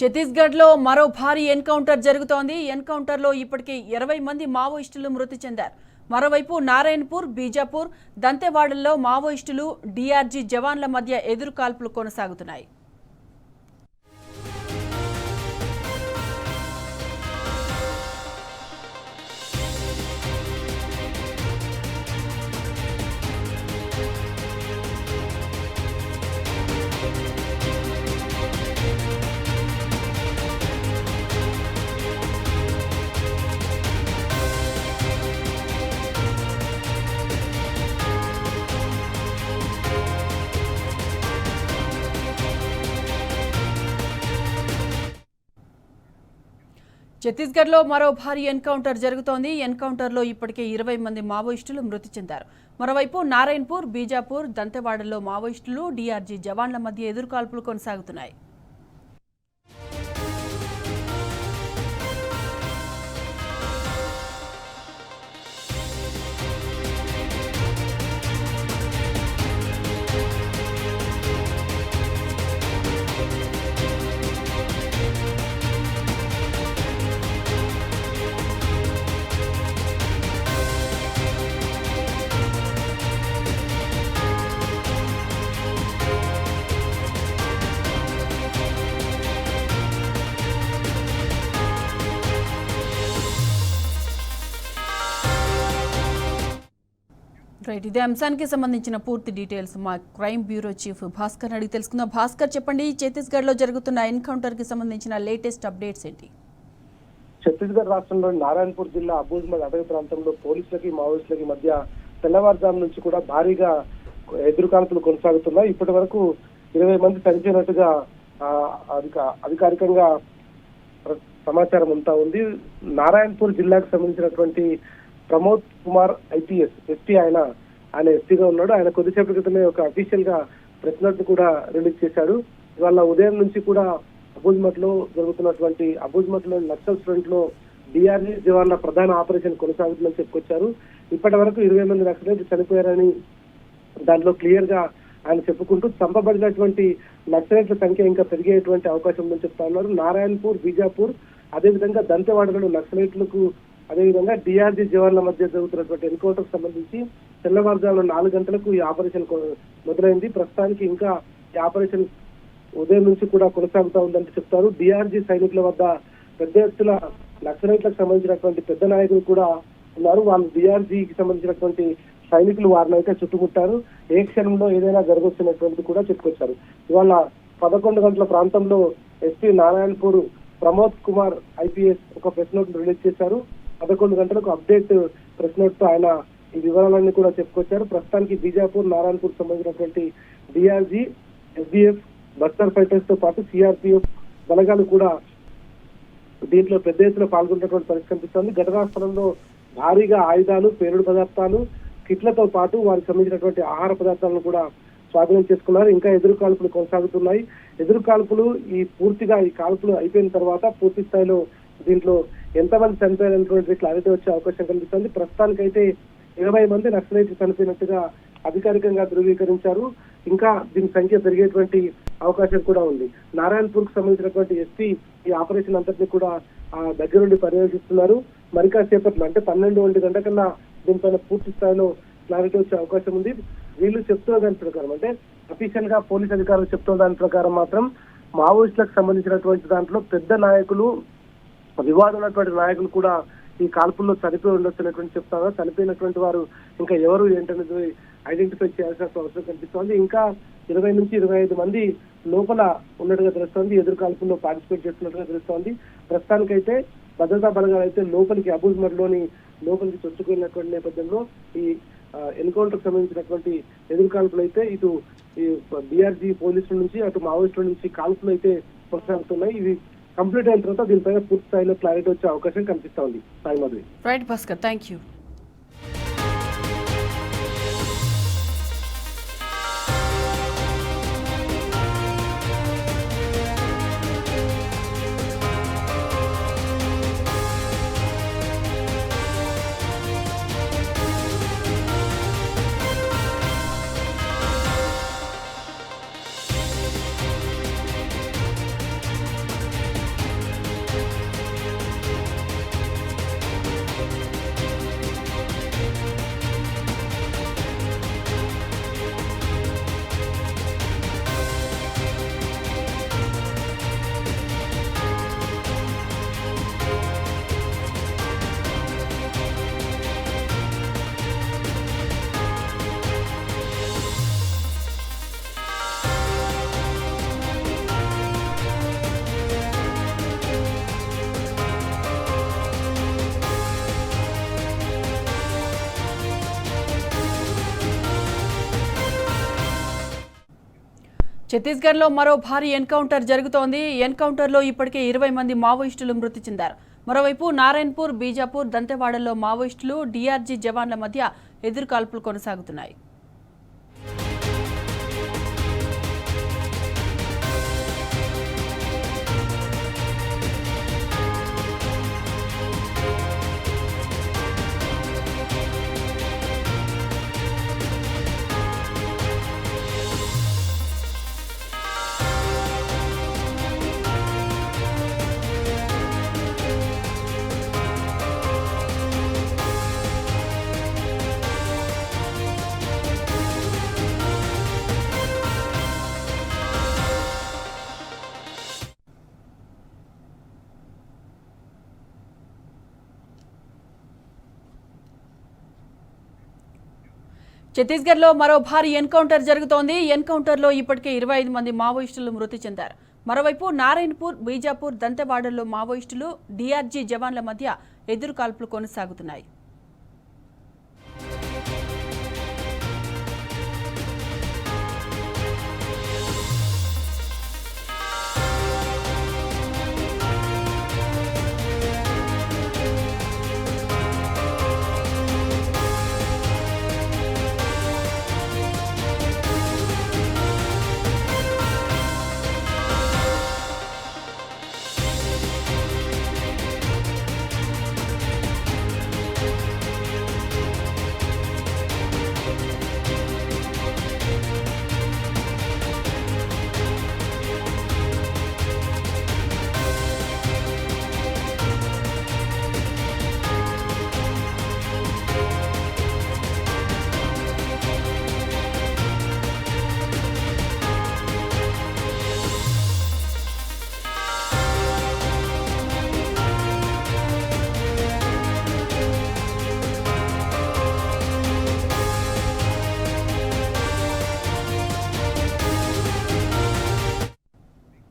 ఛత్తీస్గఢ్లో మరో భారీ ఎన్కౌంటర్ జరుగుతోంది. ఎన్కౌంటర్లో ఇప్పటికే 20 మంది మావోయిస్టులు మృతి చెందారు. మరోవైపు నారాయణపూర్, బీజాపూర్, దంతెవాడల్లో మావోయిస్టులు, డీఆర్జీ జవాన్ల మధ్య ఎదురుకాల్పులు కొనసాగుతున్నాయి. ఛత్తీస్గఢ్లో మరో భారీ ఎన్కౌంటర్ జరుగుతోంది. ఎన్కౌంటర్లో ఇప్పటికే 20 మంది మావోయిస్టులు మృతి చెందారు. మరోవైపు నారాయణపూర్, బీజాపూర్, దంతెవాడల్లో మావోయిస్టులు, డీఆర్జీ జవాన్ల మధ్య ఎదురుకాల్పులు కొనసాగుతున్నాయి. ఇదే అంశానికి సంబంధించిన పూర్తి డీటెయిల్స్ మా క్రైమ్ బ్యూరో చీఫ్ భాస్కర్ అడిగి తెలుసుకుందాం. భాస్కర్, చెప్పండి, ఛత్తీస్గఢ్లో జరుగుతున్న ఎన్కౌంటర్ కి సంబంధించిన లేటెస్ట్ అప్డేట్స్ ఏంటి? ఛత్తీస్గఢ్ రాష్ట్రంలోని నారాయణపూర్ జిల్లా అబూజ్మల్ అటవీ ప్రాంతంలో పోలీసులకి మావోయిస్టులకి మధ్య తెల్లవారుజాము నుంచి కూడా భారీగా ఎదురుకాల్పులు కొనసాగుతున్నాయి. ఇప్పటి వరకు 20 మంది చనిపోయినట్టుగా అధికారికంగా సమాచారం అంతా ఉంది. నారాయణపూర్ జిల్లాకు సంబంధించినటువంటి ప్రమోద్ కుమార్ ఐపీఎస్ ఎస్పీ ఆయన ఎస్పీగా ఉన్నాడు. ఆయన కొద్దిసేపటి క్రితమే ఒక అఫీషియల్ గా ప్రెస్ నోట్ కూడా రిలీజ్ చేశాడు. ఇవాళ ఉదయం నుంచి కూడా అబూజ్మట్ లో నక్సల్ ఫ్రంట్ లో డిఆర్జీ జవాన్ల ప్రధాన ఆపరేషన్ కొనసాగుతుందని చెప్పుకొచ్చారు. ఇప్పటి వరకు 20 మంది నక్సలైట్లు చనిపోయారని దాంట్లో క్లియర్ గా ఆయన చెప్పుకుంటూ చంపబడినటువంటి నక్సలైట్ల సంఖ్య ఇంకా పెరిగేటువంటి అవకాశం ఉందని చెప్తా ఉన్నారు. నారాయణపూర్, బీజాపూర్, అదేవిధంగా దంతెవాడలో నక్సలైట్లకు, అదేవిధంగా డిఆర్జీ జవాన్ల మధ్య జరుగుతున్నటువంటి ఎన్కౌంటర్ సంబంధించి తెల్లవారుజామున 4 గంటలకు ఈ ఆపరేషన్ మొదలైంది. ప్రస్తుతానికి ఇంకా ఈ ఆపరేషన్ ఉదయం నుంచి కూడా కొనసాగుతూ ఉందని చెప్తారు. డిఆర్జీ సైనికుల వద్ద పెద్ద ఎత్తున నక్సలైట్లకు సంబంధించినటువంటి పెద్ద నాయకులు కూడా ఉన్నారు. వాళ్ళు డిఆర్జీకి సంబంధించినటువంటి సైనికులు వారిని అయితే చుట్టుముట్టారు. ఏ క్షణంలో ఏదైనా జరగొచ్చినటువంటిది కూడా చెప్పుకొచ్చారు. ఇవాళ 11 గంటల ప్రాంతంలో ఎస్పీ నారాయణపూర్ ప్రమోద్ కుమార్ ఐపీఎస్ ఒక ప్రెస్ నోట్ రిలీజ్ చేశారు. 11 గంటలకు అప్డేట్ ప్రెస్ నోట్ తో ఆయన ఈ వివరాలన్నీ కూడా చెప్పుకొచ్చారు. ప్రస్తుతానికి బీజాపూర్, నారాయణపూర్ సంబంధించినటువంటి డిఆర్జీ, ఎస్డిఎఫ్, బస్తర్ ఫైటర్స్ తో పాటు సిఆర్పిఎఫ్ బలగాలు కూడా దీంట్లో పెద్ద ఎత్తున పాల్గొన్నటువంటి పరిస్థితి కనిపిస్తోంది. ఘటనా స్థలంలో భారీగా ఆయుధాలు, పేలుడు పదార్థాలు, కిట్లతో పాటు వారికి సంబంధించినటువంటి ఆహార పదార్థాలను కూడా స్వాధీనం చేసుకున్నారు. ఇంకా ఎదురుకాల్పులు కొనసాగుతున్నాయి. ఎదురుకాల్పులు ఈ కాల్పులు అయిపోయిన తర్వాత పూర్తి స్థాయిలో దీంట్లో ఎంతమంది చనిపోయారనేటువంటి క్లారిటీ వచ్చే అవకాశం కనిపిస్తుంది. ప్రస్తుతానికైతే 20 మంది నక్సలైట్లు చనిపోయినట్టుగా అధికారికంగా ధృవీకరించారు. ఇంకా దీని సంఖ్య పెరిగేటువంటి అవకాశం కూడా ఉంది. నారాయణపూర్ కు సంబంధించినటువంటి ఎస్పీ ఈ ఆపరేషన్ అంతటిని కూడా దగ్గరుండి పర్యవేక్షిస్తున్నారు. మరి కాసేపట్లో అంటే 12-1 గంట కన్నా దీనిపైన పూర్తి స్థాయిలో క్లారిటీ వచ్చే అవకాశం ఉంది. వీళ్ళు చెప్తున్న దాని ప్రకారం, అంటే అఫీషియల్ గా పోలీస్ అధికారులు చెప్తున్న దాని ప్రకారం మాత్రం మావోయిస్టులకు సంబంధించినటువంటి దాంట్లో పెద్ద నాయకులు, వివాదం ఉన్నటువంటి నాయకులు కూడా ఈ కాల్పుల్లో చనిపోయి ఉండొచ్చినటువంటి చెప్తారు. చనిపోయినటువంటి వారు ఇంకా ఎవరు ఏంటనేది ఐడెంటిఫై చేయాల్సిన అవసరం కనిపిస్తోంది. ఇంకా 20 నుంచి 25 మంది లోపల ఉన్నట్టుగా తెలుస్తోంది. ఎదురు కాల్పుల్లో పార్టిసిపేట్ చేస్తున్నట్టుగా తెలుస్తోంది. ప్రస్తుతానికైతే భద్రతా బలగాలు అయితే అబూజ్మర్ లోపలికి చొచ్చుకున్నటువంటి నేపథ్యంలో ఈ ఎన్కౌంటర్ సంబంధించినటువంటి ఎదురు కాల్పులు అయితే ఇటు ఈ డిఆర్జీ పోలీసుల నుంచి, అటు మావోయిస్టుల నుంచి కాల్పులు అయితే కొనసాగుతున్నాయి. ఇవి కంప్లీట్ అయిన తర్వాత దీనిపైన పూర్తి స్థాయిలో క్లారిటీ వచ్చే అవకాశం కనిపిస్తా ఉంది. Sai Madhavi. Right Bhaskar, thank you. ఛత్తీస్గఢ్లో మరో భారీ ఎన్కౌంటర్ జరుగుతోంది. ఎన్కౌంటర్లో ఇప్పటికే 20 మంది మావోయిస్టులు మృతి చెందారు. మరోవైపు నారాయణపూర్, బీజాపూర్, దంతెవాడల్లో మావోయిస్టులు, డీఆర్జీ జవాన్ల మధ్య ఎదురుకాల్పులు కొనసాగుతున్నాయి. ఛత్తీస్గఢ్లో మరో భారీ ఎన్కౌంటర్ జరుగుతోంది. ఎన్కౌంటర్లో ఇప్పటికే 25 మంది మావోయిస్టులు మృతి చెందారు. మరోవైపు నారాయణపూర్, బీజాపూర్, దంతెవాడల్లో మావోయిస్టులు, డీఆర్జీ జవాన్ల మధ్య ఎదురుకాల్పులు కొనసాగుతున్నాయి.